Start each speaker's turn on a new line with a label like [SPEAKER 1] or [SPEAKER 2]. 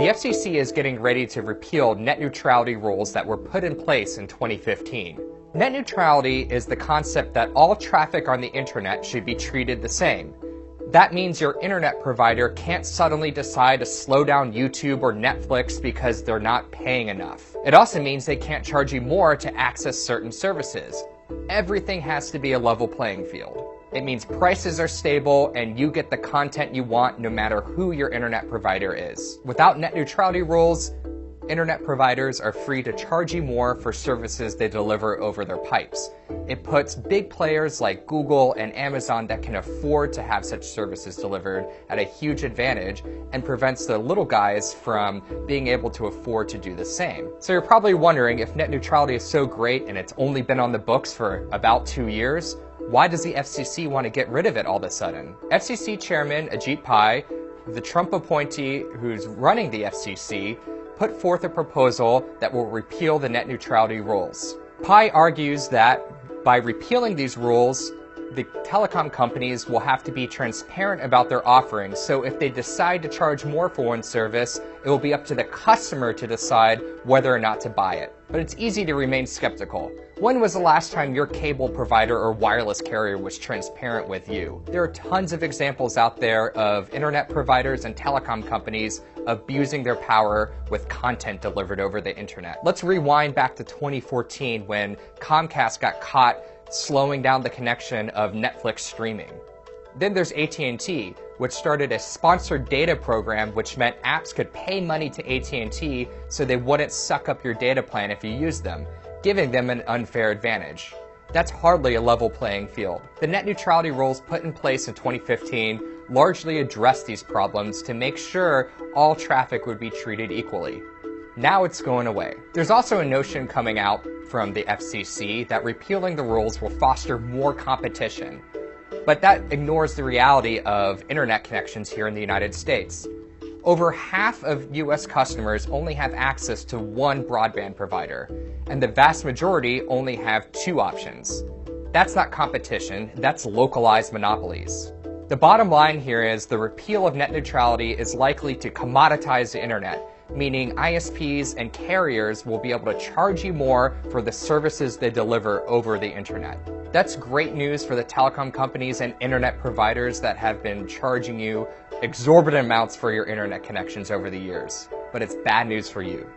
[SPEAKER 1] The FCC is getting ready to repeal net neutrality rules that were put in place in 2015. Net neutrality is the concept that all traffic on the internet should be treated the same. That means your internet provider can't suddenly decide to slow down YouTube or Netflix because they're not paying enough. It also means they can't charge you more to access certain services. Everything has to be a level playing field. It means prices are stable and you get the content you want no matter who your internet provider is. Without net neutrality rules, internet providers are free to charge you more for services they deliver over their pipes. It puts big players like Google and Amazon that can afford to have such services delivered at a huge advantage and prevents the little guys from being able to afford to do the same. So you're probably wondering, if net neutrality is so great and it's only been on the books for about 2 years, why does the FCC want to get rid of it all of a sudden? FCC Chairman Ajit Pai, the Trump appointee who's running the FCC, put forth a proposal that will repeal the net neutrality rules. Pai argues that by repealing these rules, the telecom companies will have to be transparent about their offerings, so if they decide to charge more for one service, it will be up to the customer to decide whether or not to buy it. But it's easy to remain skeptical. When was the last time your cable provider or wireless carrier was transparent with you? There are tons of examples out there of internet providers and telecom companies abusing their power with content delivered over the internet. Let's rewind back to 2014 when Comcast got caught slowing down the connection of Netflix streaming. Then there's AT&T, which started a sponsored data program which meant apps could pay money to AT&T so they wouldn't suck up your data plan if you used them, giving them an unfair advantage. That's hardly a level playing field. The net neutrality rules put in place in 2015 largely addressed these problems to make sure all traffic would be treated equally. Now it's going away. There's also a notion coming out from the FCC that repealing the rules will foster more competition. But that ignores the reality of internet connections here in the United States. Over half of US customers only have access to one broadband provider, and the vast majority only have 2 options. That's not competition, that's localized monopolies. The bottom line here is the repeal of net neutrality is likely to commoditize the internet, meaning ISPs and carriers will be able to charge you more for the services they deliver over the internet. That's great news for the telecom companies and internet providers that have been charging you exorbitant amounts for your internet connections over the years. But it's bad news for you.